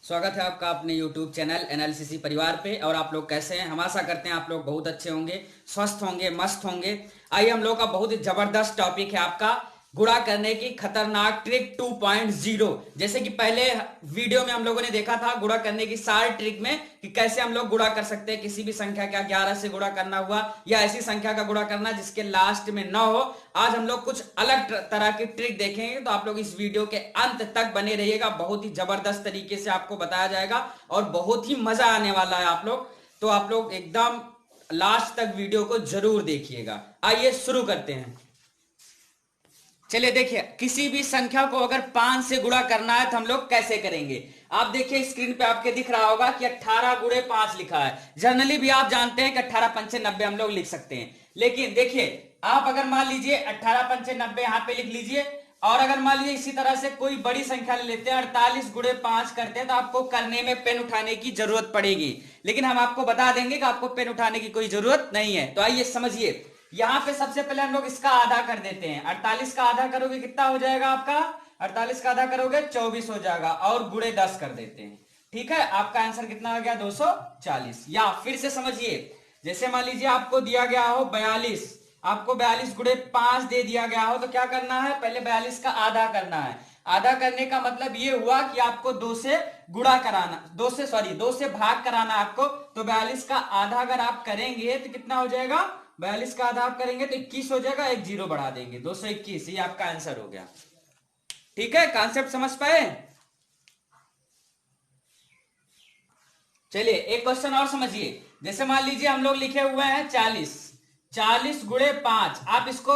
स्वागत है आपका अपने YouTube चैनल एनएलसीसी परिवार पे। और आप लोग कैसे हैं? हम आशा करते हैं आप लोग बहुत अच्छे होंगे, स्वस्थ होंगे, मस्त होंगे। आइए, हम लोग का बहुत ही जबरदस्त टॉपिक है आपका गुणा करने की खतरनाक ट्रिक 2.0। जैसे कि पहले वीडियो में हम लोगों ने देखा था गुणा करने की सारी ट्रिक में कि कैसे हम लोग गुणा कर सकते हैं किसी भी संख्या का। 11 से गुणा करना हुआ या ऐसी संख्या का गुणा करना जिसके लास्ट में 9 हो। आज हम लोग कुछ अलग तरह की ट्रिक देखेंगे, तो आप लोग इस वीडियो के अंत तक बने रहिएगा। बहुत ही जबरदस्त तरीके से आपको बताया जाएगा और बहुत ही मजा आने वाला है तो आप लोग एकदम लास्ट तक वीडियो को जरूर देखिएगा। आइए शुरू करते हैं। चलिए देखिए, किसी भी संख्या को अगर 5 से गुणा करना है तो हम लोग कैसे करेंगे। आप देखिए स्क्रीन पे आपके दिख रहा होगा कि 18 गुणे 5 लिखा है। जनरली भी आप जानते हैं कि 18 पंचे 90 हम लोग लिख सकते हैं। लेकिन देखिए, आप अगर मान लीजिए 18 पंचे 90 यहां पे लिख लीजिए, और अगर मान लीजिए इसी तरह से कोई बड़ी संख्या ले लेते हैं, 48 गुणे 5 करते हैं, तो आपको करने में पेन उठाने की जरूरत पड़ेगी। लेकिन हम आपको बता देंगे कि आपको पेन उठाने की कोई जरूरत नहीं है। तो आइए समझिए, यहां पे सबसे पहले हम लोग इसका आधा कर देते हैं। 48 का आधा करोगे कितना हो जाएगा आपका? 48 का आधा करोगे 24 हो जाएगा, और गुणे 10 कर देते हैं। ठीक है, आपका आंसर कितना आ गया? 240। या फिर से समझिए, जैसे मान लीजिए आपको दिया गया हो 42, आपको 42 गुणे 5 दे दिया गया हो, तो क्या करना है? पहले 42 का आधा करना है। आधा करने का मतलब ये हुआ कि आपको 2 से गुणा कराना, 2 से भाग कराना आपको। तो 42 का आधा अगर आप करेंगे तो कितना हो जाएगा? 42 का आधा आप करेंगे तो 21 हो जाएगा, एक जीरो बढ़ा देंगे, 221। ये आपका आंसर हो गया। ठीक है, कॉन्सेप्ट समझ पाए? चलिए एक क्वेश्चन और समझिए। जैसे मान लीजिए हम लोग लिखे हुए हैं 40 गुणे 5। आप इसको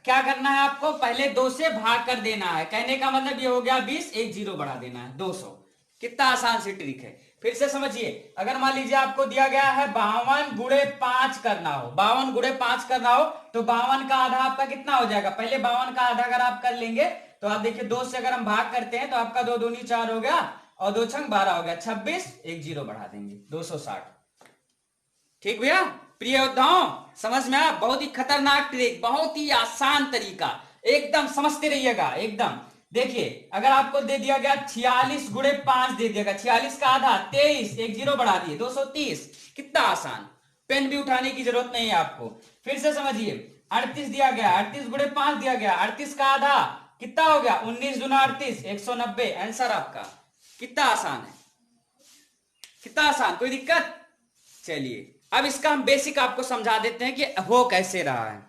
क्या करना है? आपको पहले 2 से भाग कर देना है। कहने का मतलब ये हो गया 20, एक जीरो बढ़ा देना है, 200। कितना आसान सी ट्रिक है। फिर से समझिए, अगर मान लीजिए आपको दिया गया है 52 गुणे 5 करना हो, 52 गुणे 5 करना हो, तो 52 का आधा आपका कितना हो जाएगा? पहले 52 का आधा अगर आप कर लेंगे तो आप देखिए 2 से अगर हम भाग करते हैं तो आपका 2 दूनी 4 हो गया, और 2 छंग 12 हो गया, 26, एक जीरो बढ़ा देंगे, 260। ठीक भैया, प्रिय योद्धाओं, समझ में आया? बहुत ही खतरनाक ट्रिक, बहुत ही आसान तरीका, एकदम समझते रहिएगा एकदम। देखिए, अगर आपको दे दिया गया 46 गुणे 5 दे दिया गया, 46 का आधा 23, एक जीरो बढ़ा दिए, 230। कितना आसान, पेन भी उठाने की जरूरत नहीं है आपको। फिर से समझिए, 38 दिया गया, 38 गुणे 5 दिया गया, 38 का आधा कितना हो गया? 19 दूना 38, 190। आंसर आपका। कितना आसान है, कितना आसान, कोई दिक्कत? चलिए अब इसका हम बेसिक आपको समझा देते हैं कि हो कैसे रहा है।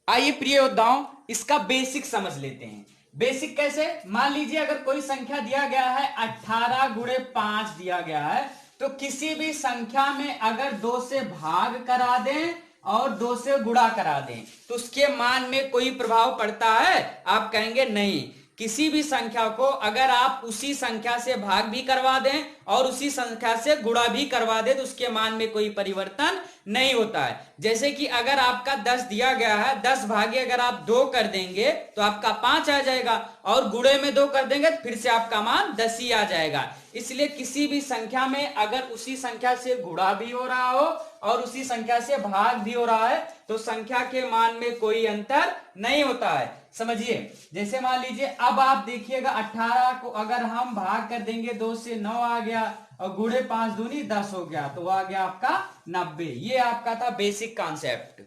आइए प्रिय योद्धाओं, इसका बेसिक समझ लेते हैं। बेसिक कैसे? मान लीजिए अगर कोई संख्या दिया गया है 18 गुणे 5 दिया गया है, तो किसी भी संख्या में अगर 2 से भाग करा दें और 2 से गुणा करा दें तो उसके मान में कोई प्रभाव पड़ता है? आप कहेंगे नहीं। किसी भी संख्या को अगर आप उसी संख्या से भाग भी करवा दें और उसी संख्या से गुणा भी करवा दें तो उसके मान में कोई परिवर्तन नहीं होता है। जैसे कि अगर आपका 10 दिया गया है, 10 भागे अगर आप 2 कर देंगे तो आपका 5 आ जाएगा, और गुणे में 2 कर देंगे तो फिर से आपका मान 10 ही आ जाएगा। इसलिए किसी भी संख्या में अगर उसी संख्या से गुणा भी हो रहा हो और उसी संख्या से भाग भी हो रहा है तो संख्या के मान में कोई अंतर नहीं होता है। समझिए, जैसे मान लीजिए अब आप देखिएगा 18 को अगर हम भाग कर देंगे 2 से, 9 आ गया, और गुणे 5 दूनी 10 हो गया, तो आ गया आपका 90। ये आपका था बेसिक कॉन्सेप्ट।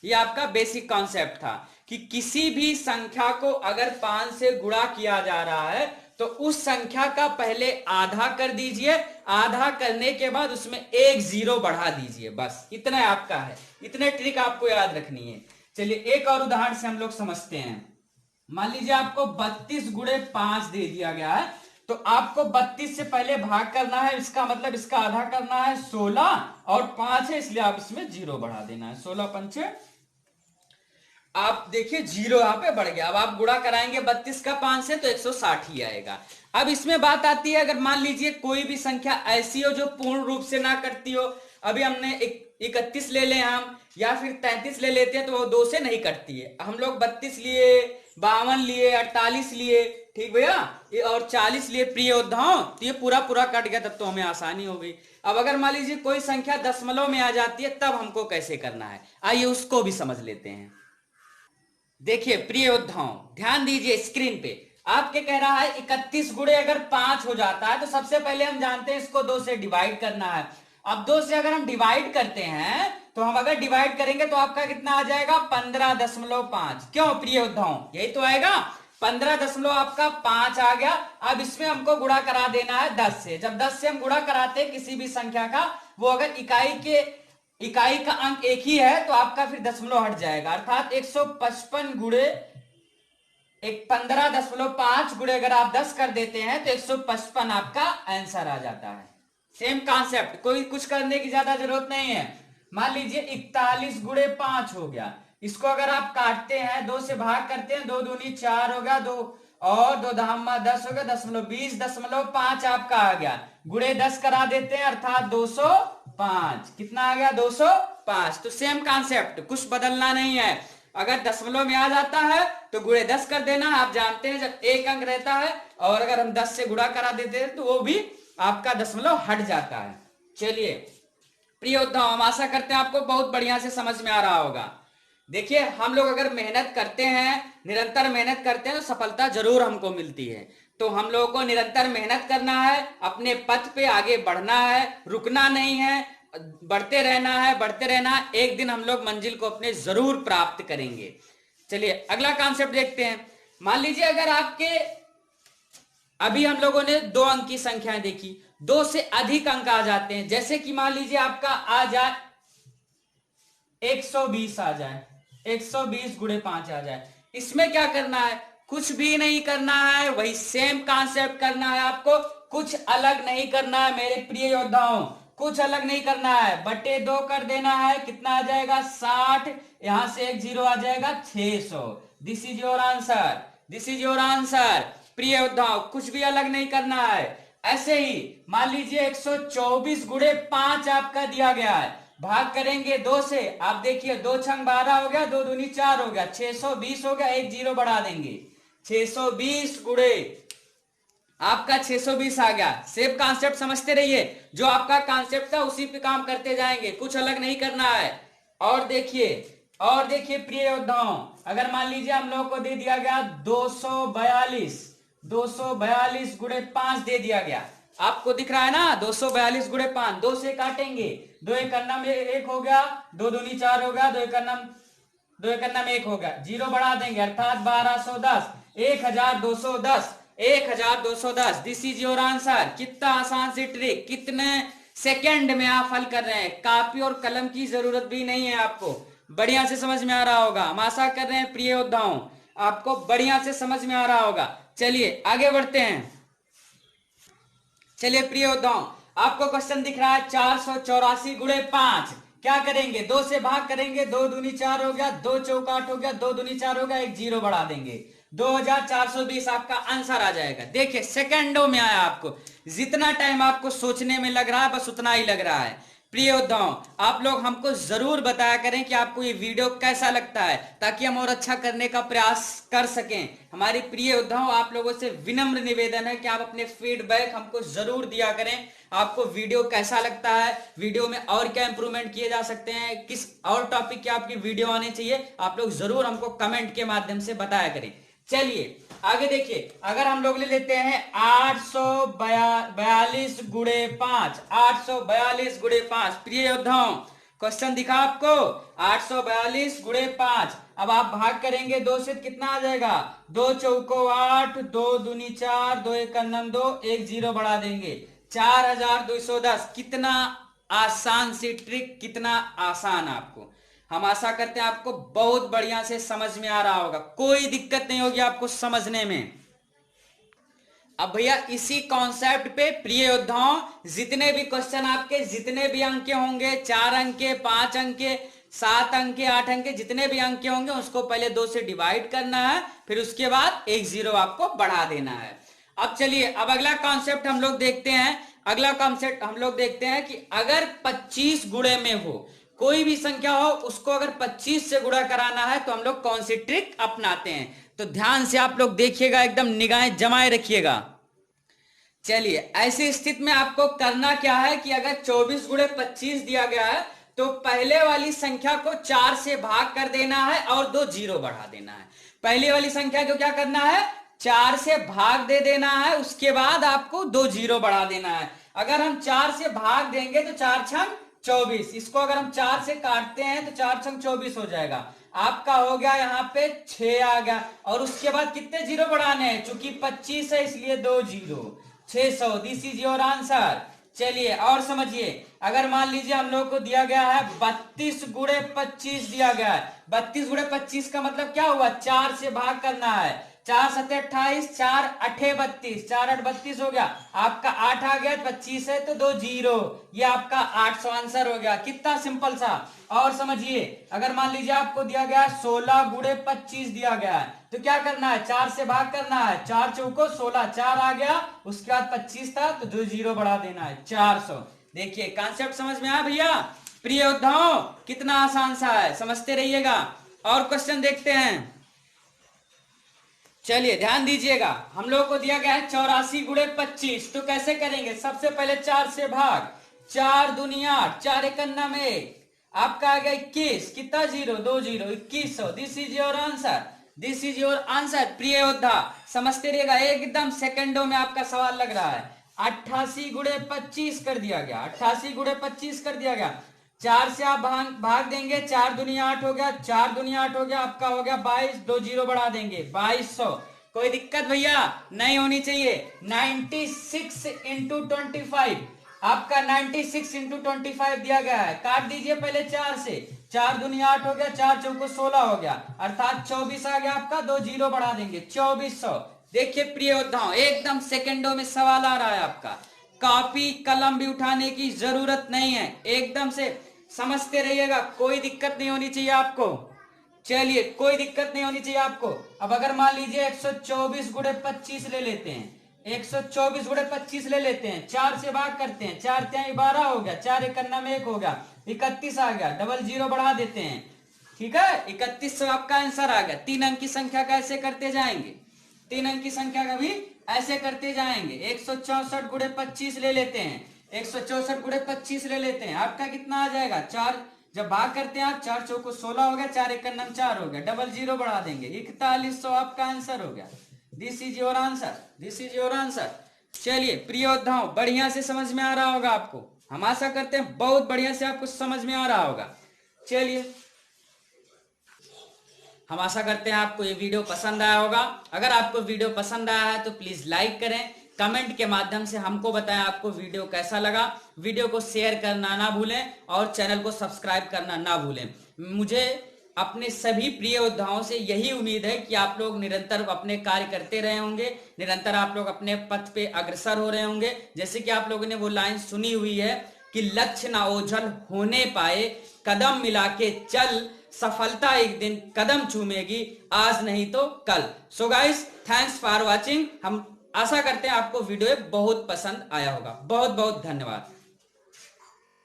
ये आपका बेसिक कॉन्सेप्ट था कि किसी भी संख्या को अगर 5 से गुणा किया जा रहा है तो उस संख्या का पहले आधा कर दीजिए, आधा करने के बाद उसमें एक जीरो बढ़ा दीजिए, बस इतना आपका है। इतने ट्रिक आपको याद रखनी है। चलिए एक और उदाहरण से हम लोग समझते हैं। मान लीजिए आपको 32 गुणे 5 दे दिया गया है, तो आपको 32 से पहले भाग करना है, इसका मतलब इसका आधा करना है 16, और 5 है इसलिए आप इसमें जीरो बढ़ा देना है, 16 पंचे। आप देखिए जीरो यहां पे बढ़ गया। अब आप गुणा कराएंगे 32 का 5 से तो 160 ही आएगा। अब इसमें बात आती है, अगर मान लीजिए कोई भी संख्या ऐसी हो जो पूर्ण रूप से ना करती हो, अभी हमने 31 ले लें हम, या फिर 33 ले लेते हैं, तो वो 2 से नहीं कटती है। हम लोग 32 लिए, 52 लिए, 48 लिए, ठीक भैया, ये और 40 लिए प्रिय योद्धाओं, तो ये पूरा पूरा कट गया, तब तो हमें आसानी हो गई। अब अगर मान लीजिए कोई संख्या दशमलव में आ जाती है, तब हमको कैसे करना है, आइए उसको भी समझ लेते हैं। देखिए प्रिय योद्धाओं, ध्यान दीजिए स्क्रीन पे। आपके कह रहा है 31 गुणे अगर 5 हो जाता है तो सबसे पहले हम जानते हैं इसको 2 से डिवाइड करना है। अब 2 से अगर हम डिवाइड करते हैं तो हम अगर डिवाइड करेंगे तो आपका कितना आ जाएगा 15.5। क्यों प्रिय योद्धाओं, यही तो आएगा 15 आपका 5 आ गया। अब इसमें हमको गुणा करा देना है 10 से। जब 10 से हम गुणा कराते हैं किसी भी संख्या का, वो अगर इकाई का अंक एक ही है तो आपका फिर दशमलव हट जाएगा, अर्थात 155 गुणे 15.5 गुणे अगर आप 10 कर देते हैं तो 155 आपका आंसर आ जाता है। सेम कॉन्सेप्ट, कोई कुछ करने की ज्यादा जरूरत नहीं है। मान लीजिए 41 गुणे 5 हो गया, इसको अगर आप काटते हैं 2 से भाग करते हैं, 2 दूनी 4 हो गया, 2 और 2 दहम्मा 10 हो गया, 20.5 आपका आ गया। गुणे 10 करा देते हैं अर्थात 205। कितना आ गया 205। तो सेम कॉन्सेप्ट, कुछ बदलना नहीं है। अगर दशमलव में आ जाता है तो गुणे 10 कर देना। आप जानते हैं जब एक अंक रहता है और अगर हम 10 से गुणा करा देते हैं तो वो भी आपका दशमलव हट जाता है। चलिए प्रिय योद्धाओं, हम आशा करते हैं आपको बहुत बढ़िया से समझ में आ रहा होगा। देखिए हम लोग अगर मेहनत करते हैं, निरंतर मेहनत करते हैं तो सफलता जरूर हमको मिलती है। तो हम लोगों को निरंतर मेहनत करना है, अपने पथ पे आगे बढ़ना है, रुकना नहीं है, बढ़ते रहना है, बढ़ते रहना है। एक दिन हम लोग मंजिल को अपने जरूर प्राप्त करेंगे। चलिए अगला कॉन्सेप्ट देखते हैं। मान लीजिए अगर आपके, अभी हम लोगों ने 2 अंक की संख्याएं देखी, 2 से अधिक अंक आ जाते हैं, जैसे कि मान लीजिए आपका आ जाए 120 आ जाए, 120 गुणे 5 आ जाए। इसमें क्या करना है, कुछ भी नहीं करना है, वही सेम कॉन्सेप्ट करना है आपको, कुछ अलग नहीं करना है मेरे प्रिय योद्धाओं, कुछ अलग नहीं करना है। बटे 2 कर देना है, कितना आ जाएगा 60, यहां से एक जीरो आ जाएगा 600। This is your answer, this is your answer. प्रिय योद्धाओं कुछ भी अलग नहीं करना है। ऐसे ही मान लीजिए 124 गुणे 5 आपका दिया गया है, भाग करेंगे 2 से। आप देखिए 2 छंग 12 हो गया, 2 दूनी 4 हो गया, 620 हो गया, एक जीरो बढ़ा देंगे, 620 गुणे आपका 620 आ गया। सेम कॉन्सेप्ट समझते रहिए, जो आपका कॉन्सेप्ट था उसी पे काम करते जाएंगे, कुछ अलग नहीं करना है। और देखिए प्रिय योद्धाओं, अगर मान लीजिए हम लोगों को दे दिया गया 242 गुणे 5 दे दिया गया, आपको दिख रहा है ना 242 गुणे 5, 2 से काटेंगे, 2 एक अन्ना में 1 हो गया, 2 दूनी 4 हो गया, 2 एक अन्ना में 1 हो गया, जीरो बढ़ा देंगे अर्थात 1210, 1210। This is your answer. कितना आसान सी ट्रिक, कितने सेकंड में आप हल कर रहे हैं, कापी और कलम की जरूरत भी नहीं है आपको। बढ़िया से समझ में आ रहा होगा, हम आशा कर रहे हैं प्रिय योद्धाओं आपको बढ़िया से समझ में आ रहा होगा। चलिए आगे बढ़ते हैं। चलिए प्रिय योद्धाओं, आपको क्वेश्चन दिख रहा है 484 गुणे 5, क्या करेंगे 2 से भाग करेंगे, 2 दूनी 4 हो गया, 2 चौका 8 हो गया, 2 दूनी 4 हो गया, एक जीरो बढ़ा देंगे, 2420 आपका आंसर आ जाएगा। देखिए सेकंडों में आया, आपको जितना टाइम आपको सोचने में लग रहा है बस उतना ही लग रहा है। प्रिय योद्धाओं आप लोग हमको जरूर बताया करें कि आपको ये वीडियो कैसा लगता है, ताकि हम और अच्छा करने का प्रयास कर सकें। हमारी प्रिय योद्धाओं आप लोगों से विनम्र निवेदन है कि आप अपने फीडबैक हमको जरूर दिया करें। आपको वीडियो कैसा लगता है, वीडियो में और क्या इंप्रूवमेंट किए जा सकते हैं, किस और टॉपिक की आपकी वीडियो आनी चाहिए, आप लोग जरूर हमको कमेंट के माध्यम से बताया करें। चलिए आगे देखिए, अगर हम लोग ले लेते हैं 842 गुणे 5, 842 गुणे 5। प्रिय योद्धाओं क्वेश्चन दिखा आपको 842 गुणे 5। अब आप भाग करेंगे 2 से, कितना आ जाएगा 2 चौको 8, 2 दूनी 4, 2 एक अन्नम 2, एक जीरो बढ़ा देंगे 4210। कितना आसान सी ट्रिक, कितना आसान। आपको हम आशा करते हैं आपको बहुत बढ़िया से समझ में आ रहा होगा, कोई दिक्कत नहीं होगी आपको समझने में। अब भैया इसी कॉन्सेप्ट पे प्रिय योद्धाओं जितने भी क्वेश्चन आपके, जितने भी अंक होंगे, 4 अंक, 5 अंक, 7 अंक, 8 अंक, जितने भी अंक होंगे उसको पहले 2 से डिवाइड करना है, फिर उसके बाद एक जीरो आपको बढ़ा देना है। अब चलिए अब अगला कॉन्सेप्ट हम लोग देखते हैं। अगला कॉन्सेप्ट हम लोग देखते हैं कि अगर 25 गुणे में हो, कोई भी संख्या हो उसको अगर 25 से गुणा कराना है तो हम लोग कौन सी ट्रिक अपनाते हैं। तो ध्यान से आप लोग देखिएगा, एकदम निगाहें जमाए रखिएगा। चलिए ऐसी स्थिति में आपको करना क्या है कि अगर 24 गुणे 25 दिया गया है तो पहले वाली संख्या को 4 से भाग कर देना है और 2 जीरो बढ़ा देना है। पहले वाली संख्या को क्या करना है 4 से भाग दे देना है, उसके बाद आपको 2 जीरो बढ़ा देना है। अगर हम 4 से भाग देंगे तो 4 छंग 24, इसको अगर हम 4 से काटते हैं तो 4 छंग 24 हो जाएगा। आपका हो गया यहाँ पे 6 आ गया, और उसके बाद कितने जीरो बढ़ाने हैं, चूंकि 25 है इसलिए 2 zero, 600। This is your answer. चलिए और समझिए, अगर मान लीजिए हम लोग को दिया गया है 32 गुणे 25 दिया गया है। 32 गुणे 25 का मतलब क्या हुआ, 4 से भाग करना है। 4 सत्ते 28, 4 अठे 32, 4 8 32 हो गया। आपका 8 आ गया, 25 है तो 2 जीरो, ये आपका 800 आंसर हो गया। कितना सिंपल सा। और समझिए, अगर मान लीजिए आपको दिया गया 16 गुणे 25 दिया गया है, तो क्या करना है, 4 से भाग करना है। 4 चौको 16, 4 आ गया, उसके बाद 25 था तो 2 जीरो बढ़ा देना है, 400। देखिए कॉन्सेप्ट समझ में आया भैया। प्रिय योद्धाओं, कितना आसान सा है, समझते रहिएगा। और क्वेश्चन देखते हैं। चलिए ध्यान दीजिएगा, हम लोगों को दिया गया है 84 गुणे 25, तो कैसे करेंगे, सबसे पहले 4 से भाग, 4 दूनी 8, 4 एकन्ना में 1, आपका आ गया 21, कितना zero, 2 zero, 2100। This is your answer, this is your answer. प्रिय योद्धा समझते रहिएगा, एकदम सेकंडों में आपका सवाल लग रहा है। 88 गुणे 25 कर दिया गया, 88 गुणे 25 कर दिया गया। 4 से आप भाग देंगे, 4 दूनी 8 हो गया, 4 दूनी 8 हो गया, आपका हो गया 22, 2 जीरो बढ़ा देंगे, 2200। कोई दिक्कत भैया नहीं होनी चाहिए। 96 इंटू 25, आपका 96 इंटू 25 दिया गया है। काट दीजिए पहले 4 से, 4 दूनी 8 हो गया, 4 चौको 16 हो गया, अर्थात 24 आ गया आपका, 2 जीरो बढ़ा देंगे, 2400। देखिए प्रिय योद्धाओं, एकदम सेकंडों में सवाल आ रहा है आपका, कॉपी कलम भी उठाने की जरूरत नहीं है, एकदम से समझते रहिएगा, कोई दिक्कत नहीं होनी चाहिए आपको। चलिए कोई दिक्कत नहीं होनी चाहिए आपको। अब अगर मान लीजिए 124 गुणे 25 ले लेते हैं, 124 गुणे 25 ले लेते हैं, 4 से भाग करते हैं, 4 त्याई 12 हो गया, 4 एकन्ना में 1 हो गया, 31 आ गया, डबल जीरो बढ़ा देते हैं, ठीक है, 3100 आपका आंसर आ गया। 3 अंक की संख्या का ऐसे करते जाएंगे, 3 अंक की संख्या का भी ऐसे करते जाएंगे। 164 गुणे 25 ले लेते हैं, 164 गुणे 25 ले लेते हैं, आपका कितना आ जाएगा, 4 जब भाग करते हैं आप, 4 चौको 16 हो गया, 4 एकन्ना 4 हो गया, डबल जीरो बढ़ा देंगे, 4100 आपका आंसर हो गया। This is your answer, this is your answer. चलिए प्रिय योद्धाओं, बढ़िया से समझ में आ रहा होगा आपको, हम आशा करते हैं बहुत बढ़िया से आपको समझ में आ रहा होगा। चलिए हम आशा करते हैं आपको ये वीडियो पसंद आया होगा। अगर आपको वीडियो पसंद आया है तो प्लीज लाइक करें, कमेंट के माध्यम से हमको बताएं आपको वीडियो कैसा लगा। वीडियो को शेयर करना ना भूलें और चैनल को सब्सक्राइब करना ना भूलें। मुझे अपने सभी प्रिय योद्धाओं से यही उम्मीद है कि आप लोग निरंतर अपने कार्य करते रहे होंगे, निरंतर आप लोग अपने पथ पे अग्रसर हो रहे होंगे। जैसे कि आप लोगों ने वो लाइन सुनी हुई है कि लक्ष्य ना ओझल होने पाए, कदम मिला के चल, सफलता एक दिन कदम चूमेगी, आज नहीं तो कल। So guys, thanks for watching. हम आशा करते हैं आपको वीडियो बहुत पसंद आया होगा। बहुत बहुत धन्यवाद।